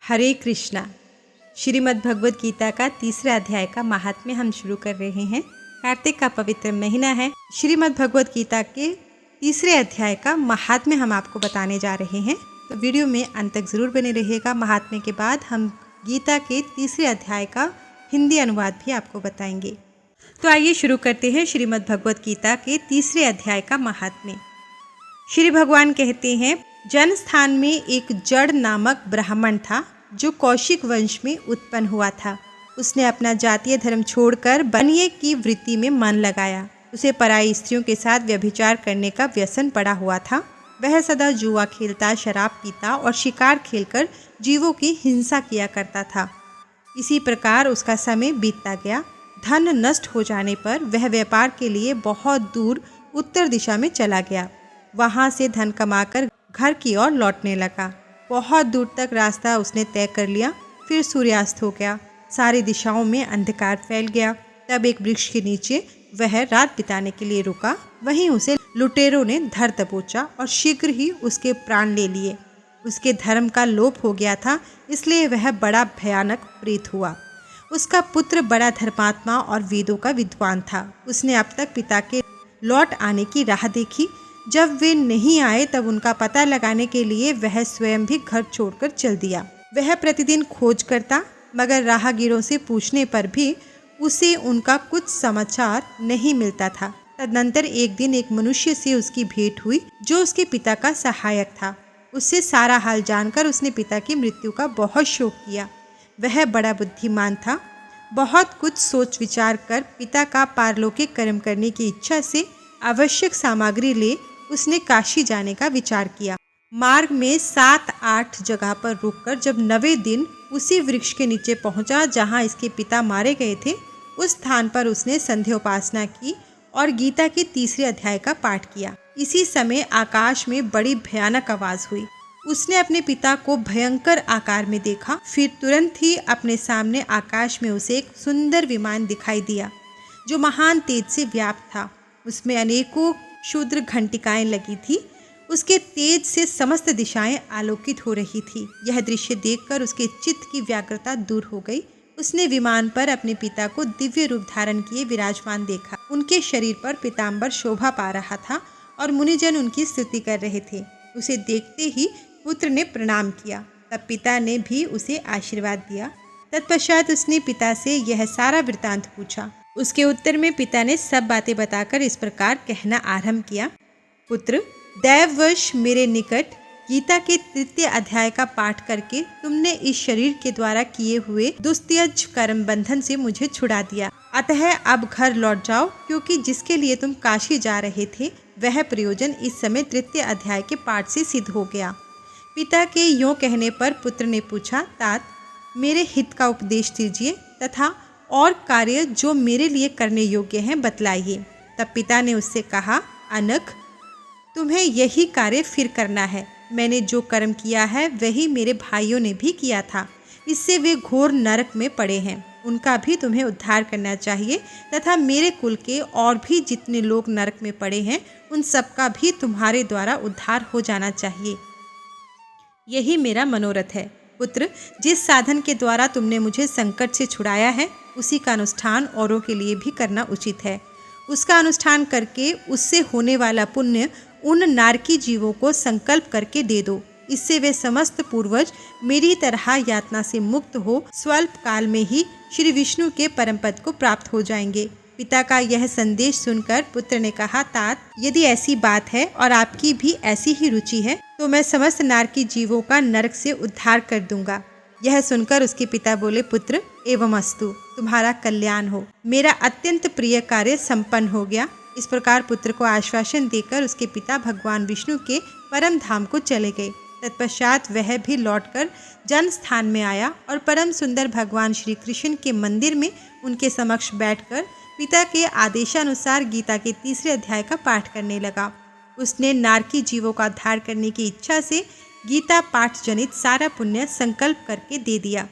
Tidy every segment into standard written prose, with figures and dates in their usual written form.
हरे कृष्णा। श्रीमद् भगवद गीता का तीसरा अध्याय का महात्म्य हम शुरू कर रहे हैं। कार्तिक का पवित्र महीना है। श्रीमद् भगवद गीता के तीसरे अध्याय का महात्म्य हम आपको बताने जा रहे हैं, तो वीडियो में अंत तक जरूर बने रहिएगा। महात्म्य के बाद हम गीता के तीसरे अध्याय का हिंदी अनुवाद भी आपको बताएंगे। तो आइए शुरू करते हैं श्रीमद् भगवद गीता के तीसरे अध्याय का महात्म्य। श्री भगवान कहते हैं, जनस्थान में एक जड़ नामक ब्राह्मण था जो कौशिक वंश में उत्पन्न हुआ था। उसने अपना जातीय धर्म छोड़कर बनिए की वृत्ति में मन लगाया। उसे पराई स्त्रियों के साथ व्यभिचार करने का व्यसन पड़ा हुआ था। वह सदा जुआ खेलता, शराब पीता और शिकार खेलकर जीवों की हिंसा किया करता था। इसी प्रकार उसका समय बीतता गया। धन नष्ट हो जाने पर वह व्यापार के लिए बहुत दूर उत्तर दिशा में चला गया। वहाँ से धन कमाकर घर की ओर लौटने लगा। बहुत दूर तक रास्ता उसने तय कर लिया। फिर सूर्यास्त हो गया। सारी दिशाओं में अंधकार फैल गया। तब एक वृक्ष के नीचे वह रात बिताने के लिए रुका। वहीं उसे लुटेरों ने धर दबोचा और शीघ्र ही उसके प्राण ले लिए। उसके धर्म का लोप हो गया था, इसलिए वह बड़ा भयानक प्रेत हुआ। उसका पुत्र बड़ा धर्मात्मा और वेदों का विद्वान था। उसने अब तक पिता के लौट आने की राह देखी। जब वे नहीं आए तब उनका पता लगाने के लिए वह स्वयं भी घर छोड़कर चल दिया। वह प्रतिदिन खोज करता, मगर राहगीरों से पूछने पर भी उसे उनका कुछ समाचार नहीं मिलता था। तदनंतर एक दिन एक मनुष्य से उसकी भेंट हुई जो उसके पिता का सहायक था। उससे सारा हाल जानकर उसने पिता की मृत्यु का बहुत शोक किया। वह बड़ा बुद्धिमान था। बहुत कुछ सोच विचार कर पिता का पारलौकिक कर्म करने की इच्छा से आवश्यक सामग्री ले उसने काशी जाने का विचार किया। मार्ग में 7-8 जगह पर रुककर जब 9वें दिन उसी वृक्ष के नीचे पहुंचा जहां इसके पिता मारे गए थे, उस स्थान पर उसने संध्योपासना की और गीता के तीसरे अध्याय का पाठ किया। इसी समय आकाश में बड़ी भयानक आवाज हुई। उसने अपने पिता को भयंकर आकार में देखा। फिर तुरंत ही अपने सामने आकाश में उसे एक सुंदर विमान दिखाई दिया जो महान तेज से व्याप्त था। उसमें अनेकों क्षुद्र घंटिकाएं लगी थी। उसके तेज से समस्त दिशाएं आलोकित हो रही थी। यह दृश्य देखकर उसके चित्त की व्याकुलता दूर हो गई। उसने विमान पर अपने पिता को दिव्य रूप धारण किए विराजमान देखा। उनके शरीर पर पीताम्बर शोभा पा रहा था और मुनिजन उनकी स्तुति कर रहे थे। उसे देखते ही पुत्र ने प्रणाम किया। तब पिता ने भी उसे आशीर्वाद दिया। तत्पश्चात उसने पिता से यह सारा वृतांत पूछा। उसके उत्तर में पिता ने सब बातें बताकर इस प्रकार कहना आरंभ किया। पुत्र, दैववश मेरे निकट गीता के तृतीय अध्याय का पाठ करके तुमने इस शरीर के द्वारा किए हुए दुस्त्यज कर्म बंधन से मुझे छुड़ा दिया। अतः अब घर लौट जाओ, क्योंकि जिसके लिए तुम काशी जा रहे थे वह प्रयोजन इस समय तृतीय अध्याय के पाठ से सिद्ध हो गया। पिता के यों कहने पर पुत्र ने पूछा, तात, मेरे हित का उपदेश दीजिए तथा और कार्य जो मेरे लिए करने योग्य हैं बतलाइए। तब पिता ने उससे कहा, अनघ, तुम्हें यही कार्य फिर करना है। मैंने जो कर्म किया है वही मेरे भाइयों ने भी किया था। इससे वे घोर नरक में पड़े हैं। उनका भी तुम्हें उद्धार करना चाहिए तथा मेरे कुल के और भी जितने लोग नरक में पड़े हैं उन सबका भी तुम्हारे द्वारा उद्धार हो जाना चाहिए। यही मेरा मनोरथ है। पुत्र, जिस साधन के द्वारा तुमने मुझे संकट से छुड़ाया है उसी का अनुष्ठान औरों के लिए भी करना उचित है। उसका अनुष्ठान करके उससे होने वाला पुण्य उन नारकी जीवों को संकल्प करके दे दो। इससे वे समस्त पूर्वज मेरी तरह यातना से मुक्त हो स्वल्प काल में ही श्री विष्णु के परम पद को प्राप्त हो जाएंगे। पिता का यह संदेश सुनकर पुत्र ने कहा, तात, यदि ऐसी बात है और आपकी भी ऐसी ही रुचि है तो मैं समस्त नारकी जीवों का नरक से उद्धार कर दूंगा। यह सुनकर उसके पिता बोले, पुत्र, एवमस्तु, तुम्हारा कल्याण हो। मेरा अत्यंत प्रिय कार्य संपन्न हो गया। इस प्रकार पुत्र को आश्वासन देकर उसके पिता भगवान विष्णु के परम धाम को चले गए। तत्पश्चात वह भी लौटकर जन स्थान में आया और परम सुंदर भगवान श्री कृष्ण के मंदिर में उनके समक्ष बैठकर पिता के आदेशानुसार गीता के तीसरे अध्याय का पाठ करने लगा। उसने नारकी जीवों का उद्धार करने की इच्छा से गीता पाठ जनित सारा पुण्य संकल्प करके दे दिया।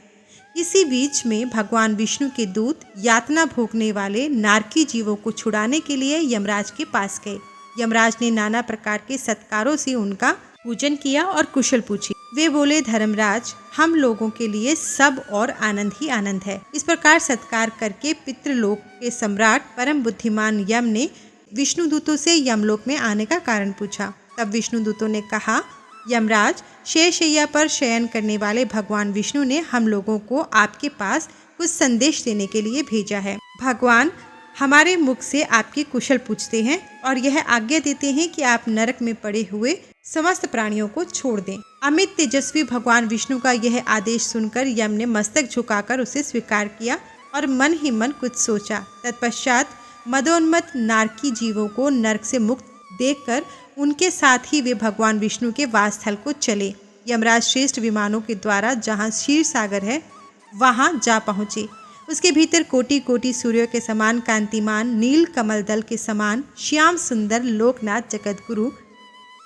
इसी बीच में भगवान विष्णु के दूत यातना भोगने वाले नारकी जीवों को छुड़ाने के लिए यमराज के पास गए। यमराज ने नाना प्रकार के सत्कारों से उनका पूजन किया और कुशल पूछी। वे बोले, धर्मराज, हम लोगों के लिए सब और आनंद ही आनंद है। इस प्रकार सत्कार करके पितृलोक के सम्राट परम बुद्धिमान यम ने विष्णुदूतों से यमलोक में आने का कारण पूछा। तब विष्णुदूतों ने कहा, यमराज, शेषशैया पर शयन करने वाले भगवान विष्णु ने हम लोगों को आपके पास कुछ संदेश देने के लिए भेजा है। भगवान हमारे मुख से आपकी कुशल पूछते हैं और यह आज्ञा देते हैं कि आप नरक में पड़े हुए समस्त प्राणियों को छोड़ दें। अमित तेजस्वी भगवान विष्णु का यह आदेश सुनकर यम ने मस्तक झुकाकर उसे स्वीकार किया और मन ही मन कुछ सोचा। तत्पश्चात मदोन्मत्त नारकी जीवों को नरक से मुक्त देखकर उनके साथ ही वे भगवान विष्णु के वासस्थल को चले। यमराज श्रेष्ठ विमानों के द्वारा जहाँ क्षीर सागर है वहाँ जा पहुँचे। उसके भीतर कोटि कोटि सूर्यों के समान कांतिमान, नील कमल दल के समान श्याम सुंदर लोकनाथ जगतगुरु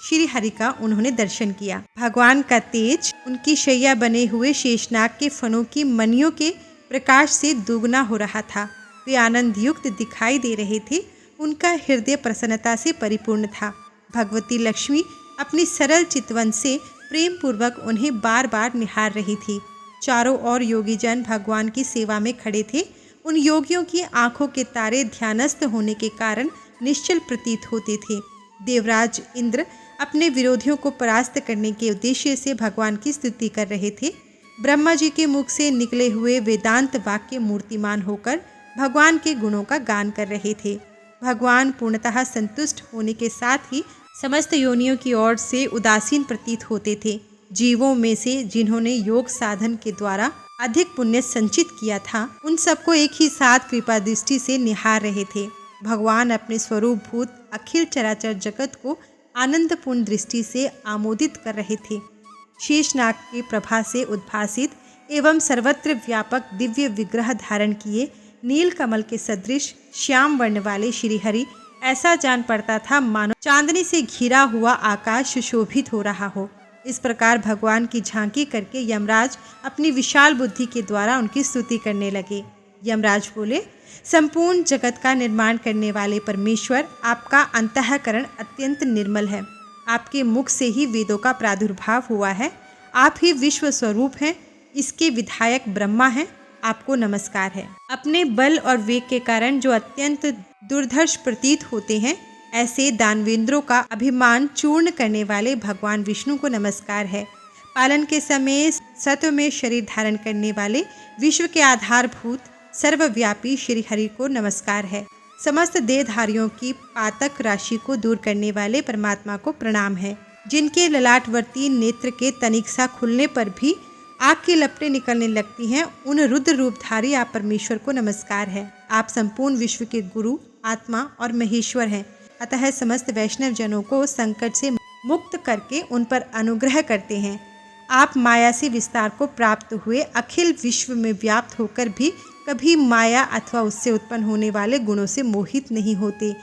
श्री हरि का उन्होंने दर्शन किया। भगवान का तेज उनकी शैया बने हुए शेषनाग के फनों की मणियों के प्रकाश से दुगना हो रहा था। वे आनंद युक्त दिखाई दे रहे थे। उनका हृदय प्रसन्नता से परिपूर्ण था। भगवती लक्ष्मी अपनी सरल चितवन से प्रेम पूर्वक उन्हें बार बार निहार रही थी। चारों ओर योगीजन भगवान की सेवा में खड़े थे। उन योगियों की आंखों के तारे ध्यानस्थ होने के कारण निश्चल प्रतीत होते थे। देवराज इंद्र अपने विरोधियों को परास्त करने के उद्देश्य से भगवान की स्तुति कर रहे थे। ब्रह्मा जी के मुख से निकले हुए वेदांत वाक्य मूर्तिमान होकर भगवान के गुणों का गान कर रहे थे। भगवान पूर्णतः संतुष्ट होने के साथ ही समस्त योनियों की ओर से उदासीन प्रतीत होते थे। जीवों में से जिन्होंने योग साधन के द्वारा अधिक पुण्य संचित किया था, उन सबको एक ही साथ कृपा दृष्टि से निहार रहे थे। भगवान अपने स्वरूप भूत अखिल चराचर जगत को आनंदपूर्ण दृष्टि से आमोदित कर रहे थे। शेषनाग की प्रभा से उद्भासित एवं सर्वत्र व्यापक दिव्य विग्रह धारण किए नील कमल के सदृश श्याम वर्ण वाले श्रीहरि ऐसा जान पड़ता था मानो चांदनी से घिरा हुआ आकाश सुशोभित हो रहा हो। इस प्रकार भगवान की झांकी करके यमराज अपनी विशाल बुद्धि के द्वारा उनकी स्तुति करने लगे। यमराज बोले, संपूर्ण जगत का निर्माण करने वाले परमेश्वर, आपका अंतःकरण अत्यंत निर्मल है। आपके मुख से ही वेदों का प्रादुर्भाव हुआ है। आप ही विश्व स्वरूप हैं। इसके विधायक ब्रह्मा हैं। आपको नमस्कार है। अपने बल और वेग के कारण जो अत्यंत दुर्धर्ष प्रतीत होते हैं, ऐसे दानवेंद्रों का अभिमान चूर्ण करने वाले भगवान विष्णु को नमस्कार है। पालन के समय सत्व में शरीर धारण करने वाले विश्व के आधारभूत सर्वव्यापी श्री हरि को नमस्कार है। समस्त देहधारियों की पातक राशि को दूर करने वाले परमात्मा को प्रणाम है। जिनके ललाटवर्ती नेत्र के तनिक सा खुलने पर भी आग की लपटें निकलने लगती हैं, उन रुद्र रूपधारी आप परमेश्वर को नमस्कार है। आप संपूर्ण विश्व के गुरु, आत्मा और महेश्वर हैं। अतः समस्त वैष्णव जनों को संकट से मुक्त करके उन पर अनुग्रह करते हैं। आप माया से विस्तार को प्राप्त हुए अखिल विश्व में व्याप्त होकर भी कभी माया अथवा उससे उत्पन्न होने वाले गुणों से मोहित नहीं होते।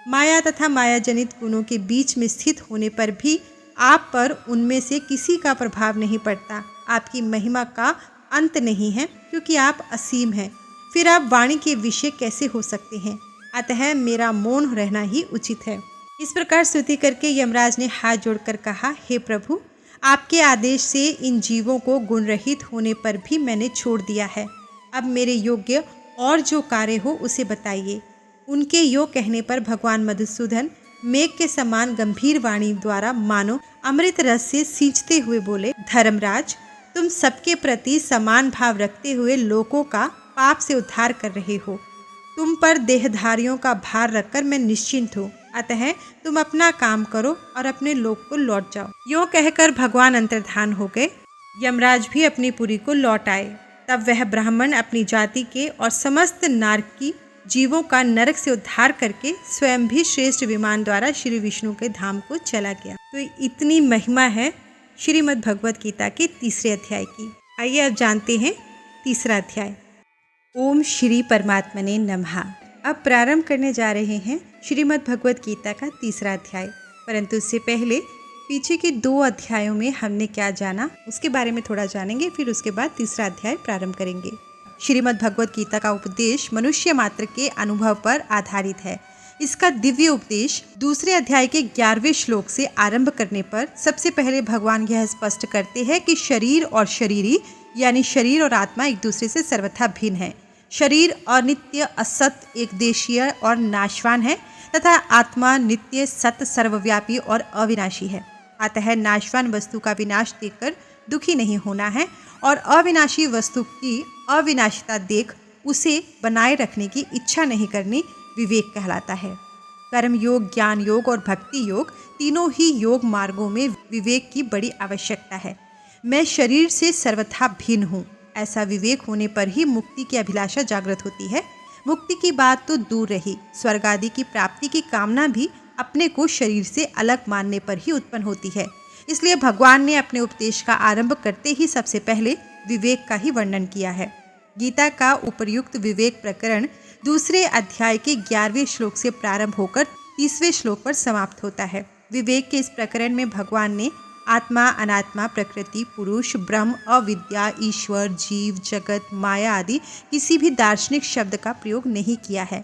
माया तथा माया जनित गुणों के बीच में स्थित होने पर भी आप पर उनमें से किसी का प्रभाव नहीं पड़ता। आपकी महिमा का अंत नहीं है, क्योंकि आप असीम हैं। फिर आप वाणी के विषय कैसे हो सकते हैं? अतः मेरा मौन रहना ही उचित है। इस प्रकार स्तुति करके यमराज ने हाथ जोड़कर कहा, हे प्रभु, आपके आदेश से इन जीवों को गुण रहित होने पर भी मैंने छोड़ दिया है। अब मेरे योग्य और जो कार्य हो उसे बताइए। उनके योग कहने पर भगवान मधुसूदन मेघ के समान गंभीर वाणी द्वारा मानो अमृत रस से सींचते हुए बोले, धर्मराज, तुम सबके प्रति समान भाव रखते हुए लोगों का पाप से उद्धार कर रहे हो। तुम पर देहधारियों का भार रखकर मैं निश्चिंत हूँ। अतः तुम अपना काम करो और अपने लोक को लौट जाओ। यूँ कहकर भगवान अंतर्धान हो गए। यमराज भी अपनी पुरी को लौट आए। तब वह ब्राह्मण अपनी जाति के और समस्त नारकी जीवों का नरक से उद्धार करके स्वयं भी श्रेष्ठ विमान द्वारा श्री विष्णु के धाम को चला गया। तो इतनी महिमा है श्रीमद् भगवत गीता के तीसरे अध्याय की। आइए अब जानते हैं तीसरा अध्याय। ओम श्री परमात्मने नमः। अब प्रारंभ करने जा रहे हैं श्रीमद् भगवत गीता का तीसरा अध्याय। परंतु उससे पहले पीछे के 2 अध्यायों में हमने क्या जाना उसके बारे में थोड़ा जानेंगे, फिर उसके बाद तीसरा अध्याय प्रारंभ करेंगे। श्रीमद् भगवत गीता का उपदेश मनुष्य मात्र के अनुभव पर आधारित है। इसका दिव्य उपदेश दूसरे अध्याय के 11वें श्लोक से आरंभ करने पर सबसे पहले भगवान यह स्पष्ट करते हैं कि शरीर और शरीरी यानी शरीर और आत्मा एक दूसरे से सर्वथा भिन्न है। शरीर अनित्य, असत, एक देशीय और नाशवान है तथा आत्मा नित्य, सत, सर्वव्यापी और अविनाशी है। अतः नाशवान वस्तु का विनाश देखकर दुखी नहीं होना है और अविनाशी वस्तु की अविनाशिता देख उसे बनाए रखने की इच्छा नहीं करनी विवेक कहलाता है। कर्म योग, ज्ञान योग और भक्ति योग तीनों ही योग मार्गों में विवेक की बड़ी आवश्यकता है। मैं शरीर से सर्वथा भिन्न हूँ, ऐसा विवेक होने पर ही मुक्ति की अभिलाषा जागृत होती है। मुक्ति की बात तो दूर रही, स्वर्ग आदि की प्राप्ति की कामना भी अपने को शरीर से अलग मानने पर ही उत्पन्न होती है। इसलिए भगवान ने अपने उपदेश का आरंभ करते ही सबसे पहले विवेक का ही वर्णन किया है। गीता का उपर्युक्त विवेक प्रकरण दूसरे अध्याय के 11वें श्लोक से प्रारंभ होकर 30वें श्लोक पर समाप्त होता है। विवेक के इस प्रकरण में भगवान ने आत्मा, अनात्मा, प्रकृति, पुरुष, ब्रह्म, अविद्या, ईश्वर, जीव, जगत, माया आदि किसी भी दार्शनिक शब्द का प्रयोग नहीं किया है।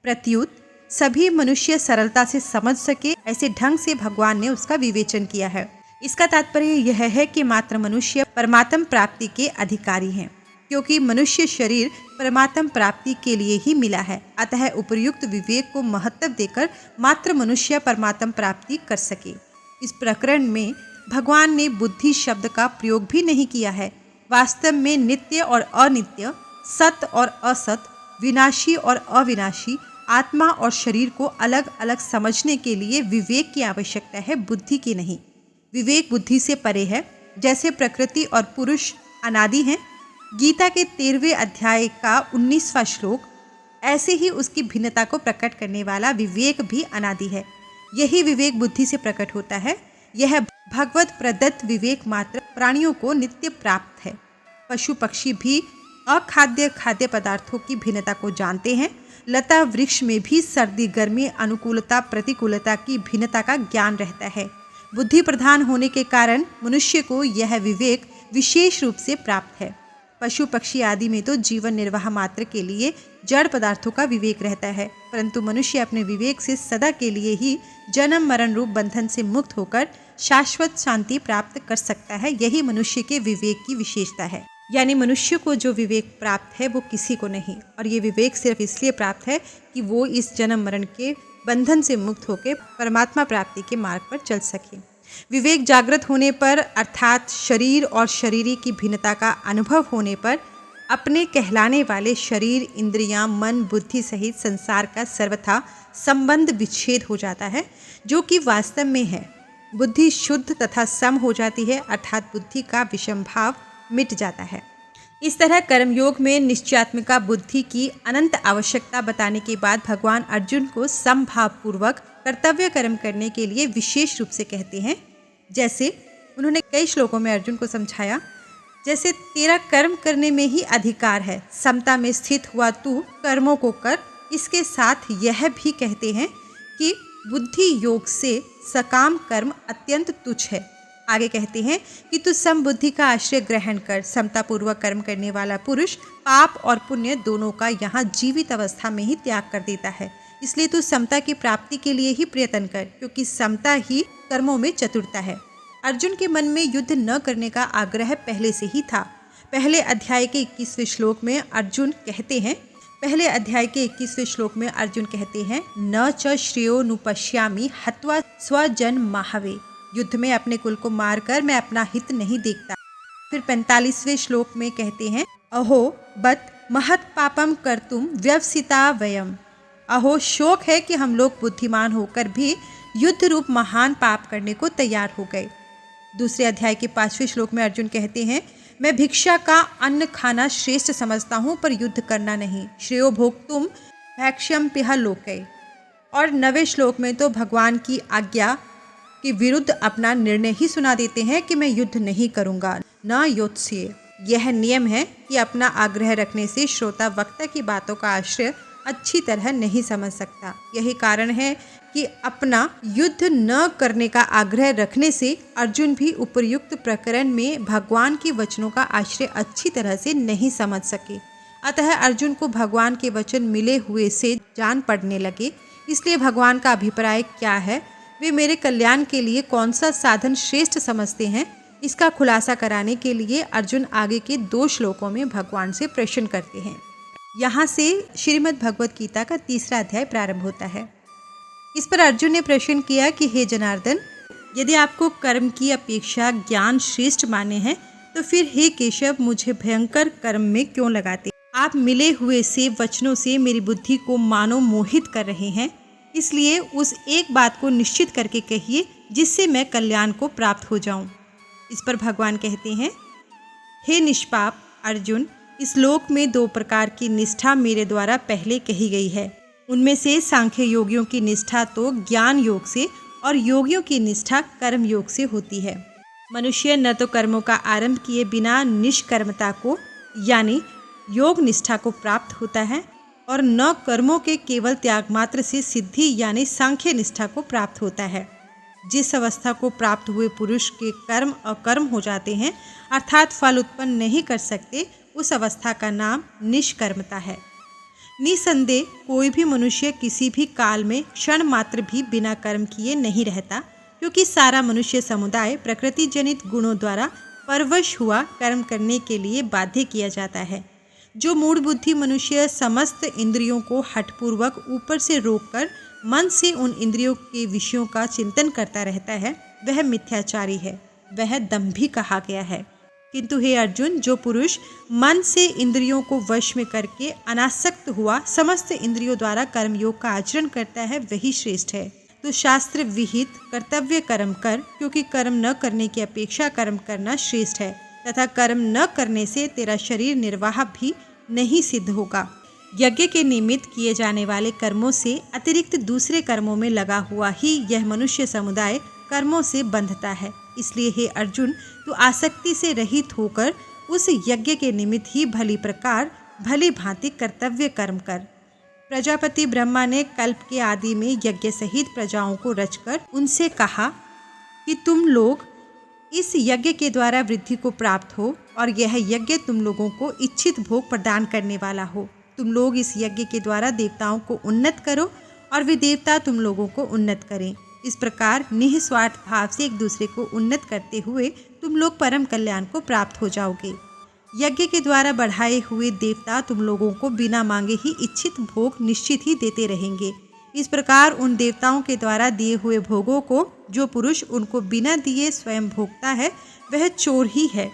प्रत्युत सभी मनुष्य सरलता से समझ सके ऐसे ढंग से भगवान ने उसका विवेचन किया है। इसका तात्पर्य यह है कि मात्र मनुष्य परमात्म प्राप्ति के अधिकारी हैं, क्योंकि मनुष्य शरीर परमात्म प्राप्ति के लिए ही मिला है। अतः उपर्युक्त विवेक को महत्व देकर मात्र मनुष्य परमात्म प्राप्ति कर सके। इस प्रकरण में भगवान ने बुद्धि शब्द का प्रयोग भी नहीं किया है। वास्तव में नित्य और अनित्य, सत और असत, विनाशी और अविनाशी, आत्मा और शरीर को अलग अलग समझने के लिए विवेक की आवश्यकता है, बुद्धि की नहीं। विवेक बुद्धि से परे है। जैसे प्रकृति और पुरुष अनादि हैं, गीता के 13वें अध्याय का 19वां श्लोक, ऐसे ही उसकी भिन्नता को प्रकट करने वाला विवेक भी अनादि है। यही विवेक बुद्धि से प्रकट होता है। यह भगवत प्रदत्त विवेक मात्र प्राणियों को नित्य प्राप्त है। पशु पक्षी भी अखाद्य खाद्य पदार्थों की भिन्नता को जानते हैं। लता वृक्ष में भी सर्दी गर्मी, अनुकूलता प्रतिकूलता की भिन्नता का ज्ञान रहता है। बुद्धि प्रधान होने के कारण मनुष्य को यह विवेक विशेष रूप से प्राप्त है। पशु पक्षी आदि में तो जीवन निर्वाह मात्र के लिए जड़ पदार्थों का विवेक रहता है, परंतु मनुष्य अपने विवेक से सदा के लिए ही जन्म मरण रूप बंधन से मुक्त होकर शाश्वत शांति प्राप्त कर सकता है। यही मनुष्य के विवेक की विशेषता है। यानी मनुष्य को जो विवेक प्राप्त है वो किसी को नहीं, और ये विवेक सिर्फ इसलिए प्राप्त है कि वो इस जन्म मरण के बंधन से मुक्त होकर परमात्मा प्राप्ति के मार्ग पर चल सके। विवेक जागृत होने पर अर्थात शरीर और शरीरी की भिन्नता का अनुभव होने पर अपने कहलाने वाले शरीर, इंद्रियां, मन, बुद्धि सहित संसार का सर्वथा संबंध विच्छेद हो जाता है, जो कि वास्तव में है। बुद्धि शुद्ध तथा सम हो जाती है, अर्थात बुद्धि का विषम भाव मिट जाता है। इस तरह कर्मयोग में निश्चयात्मिका बुद्धि की अनंत आवश्यकता बताने के बाद भगवान अर्जुन को समभाव पूर्वक कर्तव्य कर्म करने के लिए विशेष रूप से कहते हैं। जैसे उन्होंने कई श्लोकों में अर्जुन को समझाया, जैसे तेरा कर्म करने में ही अधिकार है, समता में स्थित हुआ तू कर्मों को कर। इसके साथ यह भी कहते हैं कि बुद्धि योग से सकाम कर्म अत्यंत तुच्छ है। आगे कहते हैं कि तू समबुद्धि का आश्रय ग्रहण कर। समता पूर्वक कर्म करने वाला पुरुष पाप और पुण्य दोनों का यहाँ जीवित अवस्था में ही त्याग कर देता है। इसलिए तू समता की प्राप्ति के लिए ही प्रयत्न कर, क्योंकि समता ही कर्मों में चतुरता है। अर्जुन के मन में युद्ध न करने का आग्रह पहले से ही था। पहले अध्याय के 21वें श्लोक में अर्जुन कहते हैं न च श्रेयो नुपश्यामि हत्वा स्वजन महावे। युद्ध में अपने कुल को मारकर मैं अपना हित नहीं देखता। फिर 45वें श्लोक में कहते हैं अहो बत महत पापम कर्तुम व्यवसिता वयम। अहो शोक है कि हम लोग बुद्धिमान होकर भी युद्ध रूप महान पाप करने को तैयार हो गए। दूसरे अध्याय के 5वें श्लोक में अर्जुन कहते हैं मैं भिक्षा का अन्न खाना श्रेष्ठ समझता हूँ, पर युद्ध करना नहीं। श्रेयो भोक्तुम भैक्ष्यम पिह लोके। और 9वें श्लोक में तो भगवान की आज्ञा के विरुद्ध अपना निर्णय ही सुना देते हैं कि मैं युद्ध नहीं करूँगा, न योत्स्ये। यह नियम है कि अपना आग्रह रखने से श्रोता वक्ता की बातों का आश्रय अच्छी तरह नहीं समझ सकता। यही कारण है कि अपना युद्ध न करने का आग्रह रखने से अर्जुन भी उपर्युक्त प्रकरण में भगवान के वचनों का आश्रय अच्छी तरह से नहीं समझ सके। अतः अर्जुन को भगवान के वचन मिले हुए से जान पड़ने लगे। इसलिए भगवान का अभिप्राय क्या है, वे मेरे कल्याण के लिए कौन सा साधन श्रेष्ठ समझते हैं, इसका खुलासा कराने के लिए अर्जुन आगे के 2 श्लोकों में भगवान से प्रश्न करते हैं। यहाँ से श्रीमद् भगवत गीता का 3रा अध्याय प्रारंभ होता है। इस पर अर्जुन ने प्रश्न किया कि हे जनार्दन, यदि आपको कर्म की अपेक्षा ज्ञान श्रेष्ठ माने हैं तो फिर हे केशव मुझे भयंकर कर्म में क्यों लगाते? आप मिले हुए से वचनों से मेरी बुद्धि को मानो मोहित कर रहे हैं। इसलिए उस एक बात को निश्चित करके कहिए जिससे मैं कल्याण को प्राप्त हो जाऊं। इस पर भगवान कहते हैं, हे निष्पाप अर्जुन, इस लोक में 2 प्रकार की निष्ठा मेरे द्वारा पहले कही गई है। उनमें से सांख्य योगियों की निष्ठा तो ज्ञान योग से और योगियों की निष्ठा कर्म योग से होती है। मनुष्य न तो कर्मों का आरंभ किए बिना निष्कर्मता को यानी योग निष्ठा को प्राप्त होता है और न कर्मों के केवल त्याग मात्र से सिद्धि यानी सांख्य निष्ठा को प्राप्त होता है। जिस अवस्था को प्राप्त हुए पुरुष के कर्म अकर्म हो जाते हैं अर्थात फल उत्पन्न नहीं कर सकते, उस अवस्था का नाम निष्कर्मता है। निसंदेह कोई भी मनुष्य किसी भी काल में क्षण मात्र भी बिना कर्म किए नहीं रहता, क्योंकि सारा मनुष्य समुदाय प्रकृति जनित गुणों द्वारा परवश हुआ कर्म करने के लिए बाध्य किया जाता है। जो मूढ़ बुद्धि मनुष्य समस्त इंद्रियों को हठपूर्वक ऊपर से रोककर मन से उन इंद्रियों के विषयों का चिंतन करता रहता है, वह मिथ्याचारी है, वह दंभी कहा गया है। किंतु हे अर्जुन, जो पुरुष मन से इंद्रियों को वश में करके अनासक्त हुआ समस्त इंद्रियों द्वारा कर्मयोग का आचरण करता है, वही श्रेष्ठ है। तो शास्त्र विहित कर्तव्य कर्म कर, क्योंकि कर्म न करने की अपेक्षा कर्म करना श्रेष्ठ है, तथा कर्म न करने से तेरा शरीर निर्वाह भी नहीं सिद्ध होगा। यज्ञ के निमित्त किए जाने वाले कर्मों से अतिरिक्त दूसरे कर्मों में लगा हुआ ही यह मनुष्य समुदाय कर्मों से बंधता है। इसलिए हे अर्जुन, तू आसक्ति से रहित होकर उस यज्ञ के निमित्त ही भली प्रकार भली भांति कर्तव्य कर्म कर। प्रजापति ब्रह्मा ने कल्प के आदि में यज्ञ सहित प्रजाओं को रचकर उनसे कहा कि तुम लोग इस यज्ञ के द्वारा वृद्धि को प्राप्त हो और यह यज्ञ तुम लोगों को इच्छित भोग प्रदान करने वाला हो। तुम लोग इस यज्ञ के द्वारा देवताओं को उन्नत करो और वे देवता तुम लोगों को उन्नत करें। इस प्रकार निःस्वार्थ भाव से एक दूसरे को उन्नत करते हुए तुम लोग परम कल्याण को प्राप्त हो जाओगे। यज्ञ के द्वारा बढ़ाए हुए देवता तुम लोगों को बिना मांगे ही इच्छित भोग निश्चित ही देते रहेंगे। इस प्रकार उन देवताओं के द्वारा दिए हुए भोगों को जो पुरुष उनको बिना दिए स्वयं भोगता है, वह चोर ही है।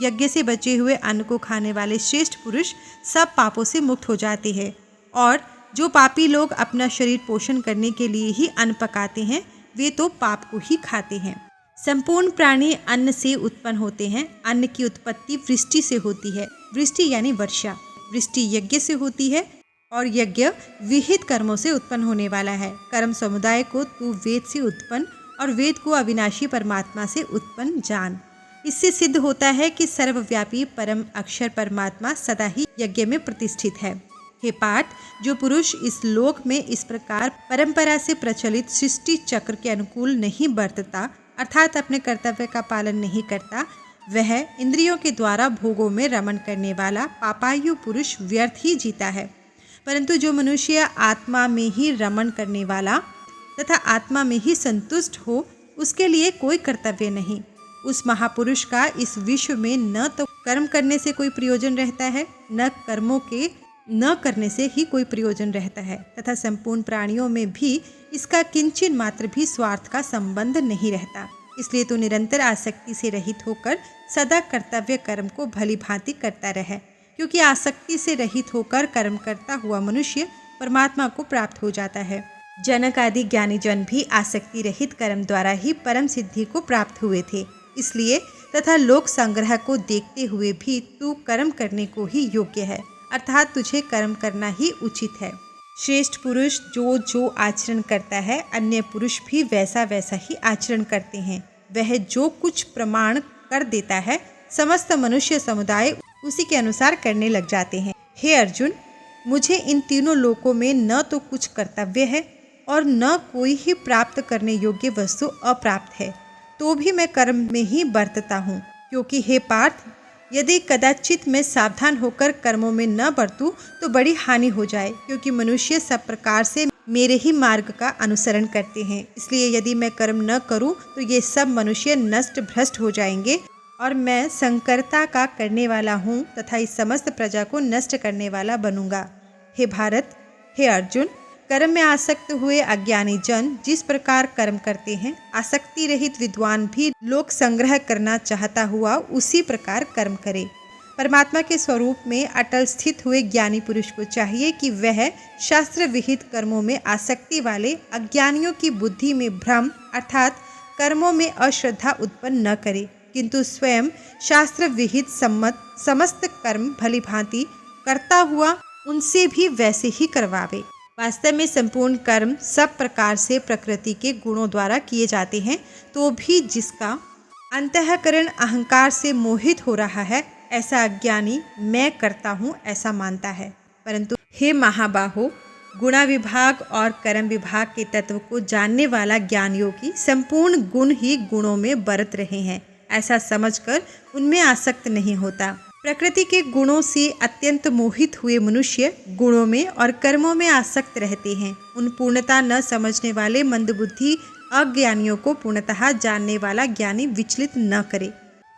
यज्ञ से बचे हुए अन्न को खाने वाले श्रेष्ठ पुरुष सब पापों से मुक्त हो जाते हैं, और जो पापी लोग अपना शरीर पोषण करने के लिए ही अन्न पकाते हैं, वे तो पाप को ही खाते हैं। संपूर्ण प्राणी अन्न से उत्पन्न होते हैं। अन्न की उत्पत्ति वृष्टि से होती है। वृष्टि यानी वर्षा। वृष्टि यज्ञ से होती है और यज्ञ विहित कर्मों से उत्पन्न होने वाला है। कर्म समुदाय को तू वेद से उत्पन्न और वेद को अविनाशी परमात्मा से उत्पन्न जान। इससे सिद्ध होता है कि सर्वव्यापी परम अक्षर परमात्मा सदा ही यज्ञ में प्रतिष्ठित है। हे पार्थ, जो पुरुष इस लोक में इस प्रकार परंपरा से प्रचलित सृष्टि चक्र के अनुकूल नहीं बरतता, अर्थात अपने कर्तव्य का पालन नहीं करता, वह इंद्रियों के द्वारा भोगों में रमण करने वाला पापायु पुरुष व्यर्थ ही जीता है। परंतु जो मनुष्य आत्मा में ही रमण करने वाला तथा आत्मा में ही संतुष्ट हो, उसके लिए कोई कर्तव्य नहीं। उस महापुरुष का इस विश्व में न तो कर्म करने से कोई प्रयोजन रहता है, न कर्मों के न करने से ही कोई प्रयोजन रहता है, तथा संपूर्ण प्राणियों में भी इसका किंचन मात्र भी स्वार्थ का संबंध नहीं रहता। इसलिए तो निरंतर आसक्ति से रहित होकर सदा कर्तव्य कर्म को भली भांति करता रहे, क्योंकि आसक्ति से रहित होकर कर्म करता हुआ मनुष्य परमात्मा को प्राप्त हो जाता है। जनक आदि ज्ञानी जन भी आसक्ति रहित कर्म द्वारा ही परम सिद्धि को प्राप्त हुए थे। इसलिए तथा लोक संग्रह को देखते हुए भी तू कर्म करने को ही योग्य है, अर्थात तुझे कर्म करना ही उचित है। श्रेष्ठ पुरुष जो आचरण करता है, अन्य पुरुष भी वैसा वैसा ही आचरण करते हैं। वह जो कुछ प्रमाण कर देता है, समस्त मनुष्य समुदाय उसी के अनुसार करने लग जाते हैं। हे अर्जुन, मुझे इन तीनों लोकों में न तो कुछ कर्तव्य है और न कोई ही प्राप्त करने योग्य वस्तु अप्राप्त है, तो भी मैं कर्म में ही बरतता हूँ। क्योंकि हे पार्थ, यदि कदाचित मैं सावधान होकर कर्मों में न बरतूं तो बड़ी हानि हो जाए, क्योंकि मनुष्य सब प्रकार से मेरे ही मार्ग का अनुसरण करते हैं। इसलिए यदि मैं कर्म न करूं तो ये सब मनुष्य नष्ट भ्रष्ट हो जाएंगे और मैं संकरता का करने वाला हूँ तथा इस समस्त प्रजा को नष्ट करने वाला बनूंगा। हे भारत, हे अर्जुन, कर्म में आसक्त हुए अज्ञानी जन जिस प्रकार कर्म करते हैं, आसक्ति रहित विद्वान भी लोक संग्रह करना चाहता हुआ उसी प्रकार कर्म करे। परमात्मा के स्वरूप में अटल स्थित हुए ज्ञानी पुरुष को चाहिए कि वह शास्त्र विहित कर्मों में आसक्ति वाले अज्ञानियों की बुद्धि में भ्रम अर्थात कर्मों में अश्रद्धा उत्पन्न न करे, किंतु स्वयं शास्त्र विहित समस्त कर्म भली भांति करता हुआ उनसे भी वैसे ही करवावे। वास्तव में संपूर्ण कर्म सब प्रकार से प्रकृति के गुणों द्वारा किए जाते हैं, तो भी जिसका अंतःकरण अहंकार से मोहित हो रहा है, ऐसा अज्ञानी मैं करता हूँ ऐसा मानता है। परंतु हे महाबाहो, गुणा विभाग और कर्म विभाग के तत्व को जानने वाला ज्ञानियों संपूर्ण गुण ही गुणों में बरत रहे हैं, ऐसा समझकर उनमें आसक्त नहीं होता। प्रकृति के गुणों से अत्यंत मोहित हुए मनुष्य गुणों में और कर्मों में आसक्त रहते हैं। उन पूर्णता न समझने वाले मंदबुद्धि अज्ञानियों को पूर्णतः जानने वाला ज्ञानी विचलित न करे।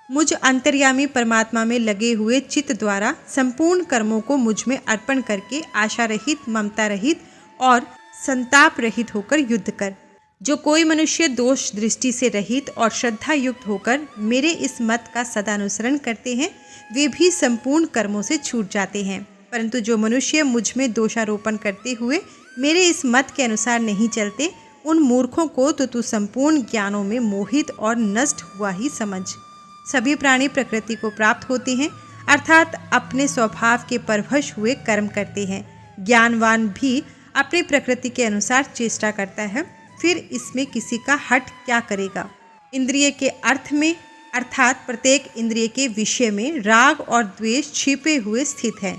मुझ अंतर्यामी परमात्मा में लगे हुए चित्त द्वारा संपूर्ण कर्मों को मुझ में अर्पण करके आशा रहित, ममता रहित और संताप रहित होकर युद्ध कर। जो कोई मनुष्य दोष दृष्टि से रहित और श्रद्धा युक्त होकर मेरे इस मत का सदा अनुसरण करते हैं, वे भी संपूर्ण कर्मों से छूट जाते हैं। परंतु जो मनुष्य मुझ में दोषारोपण करते हुए मेरे इस मत के अनुसार नहीं चलते, उन मूर्खों को तो तू संपूर्ण ज्ञानों में मोहित और नष्ट हुआ ही समझ। सभी प्राणी प्रकृति को प्राप्त होते हैं, अर्थात अपने स्वभाव के परवश हुए कर्म करते हैं। ज्ञानवान भी अपनी प्रकृति के अनुसार चेष्टा करता है, फिर इसमें किसी का हट क्या करेगा। इंद्रिय के अर्थ में अर्थात प्रत्येक इंद्रिय के विषय में राग और द्वेष छिपे हुए स्थित है।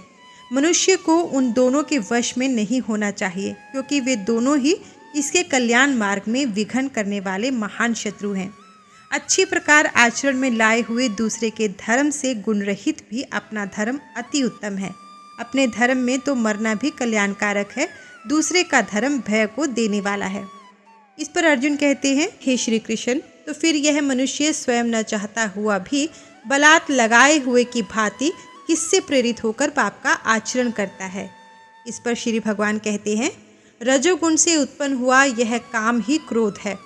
मनुष्य को उन दोनों के वश में नहीं होना चाहिए, क्योंकि वे दोनों ही इसके कल्याण मार्ग में विघ्न करने वाले महान शत्रु हैं। अच्छी प्रकार आचरण में लाए हुए दूसरे के धर्म से गुण रहित भी अपना धर्म अति उत्तम है। अपने धर्म में तो मरना भी कल्याणकारक है, दूसरे का धर्म भय को देने वाला है। इस पर अर्जुन कहते हैं, हे श्री कृष्ण, तो फिर यह मनुष्य स्वयं न चाहता हुआ भी बलात् लगाए हुए की भांति किससे प्रेरित होकर पाप का आचरण करता है। इस पर श्री भगवान कहते हैं, रजोगुण से उत्पन्न हुआ यह काम ही क्रोध है।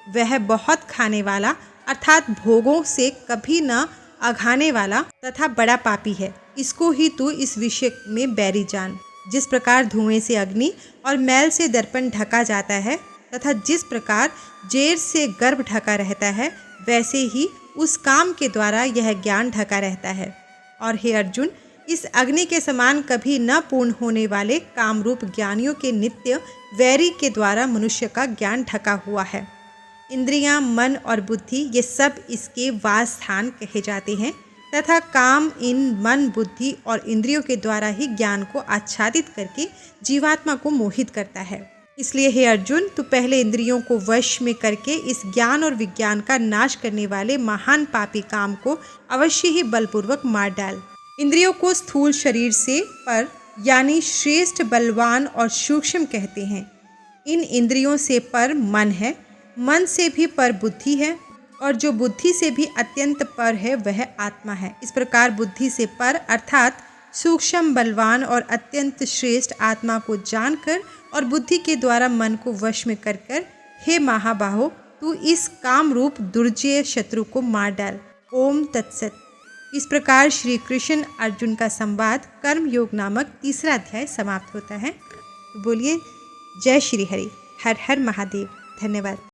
वह बहुत खाने वाला अर्थात भोगों से कभी न अघाने वाला तथा बड़ा पापी है। इसको ही तू इस विषय में बैरी जान। जिस प्रकार धुएं से अग्नि और मैल से दर्पण ढका जाता है तथा जिस प्रकार जेर से गर्भ ढका रहता है, वैसे ही उस काम के द्वारा यह ज्ञान ढका रहता है। और हे अर्जुन, इस अग्नि के समान कभी न पूर्ण होने वाले कामरूप ज्ञानियों के नित्य वैरी के द्वारा मनुष्य का ज्ञान ढका हुआ है। इंद्रियां, मन और बुद्धि ये सब इसके वास स्थान कहे जाते हैं तथा काम इन मन, बुद्धि और इंद्रियों के द्वारा ही ज्ञान को आच्छादित करके जीवात्मा को मोहित करता है। इसलिए हे अर्जुन, तू पहले इंद्रियों को वश में करके इस ज्ञान और विज्ञान का नाश करने वाले महान पापी काम को अवश्य ही बलपूर्वक मार डाल। इंद्रियों को स्थूल शरीर से पर यानी श्रेष्ठ, बलवान और सूक्ष्म कहते हैं। इन इंद्रियों से पर मन है, मन से भी पर बुद्धि है और जो बुद्धि से भी अत्यंत पर है वह आत्मा है। इस प्रकार बुद्धि से पर अर्थात सूक्ष्म, बलवान और अत्यंत श्रेष्ठ आत्मा को जानकर और बुद्धि के द्वारा मन को वश में कर हे महाबाहो, तू इस काम रूप दुर्जय शत्रु को मार डाल। ओम तत्सत। इस प्रकार श्री कृष्ण अर्जुन का संवाद कर्म योग नामक तीसरा अध्याय समाप्त होता है। बोलिए जय श्री हरि। हर हर महादेव। धन्यवाद।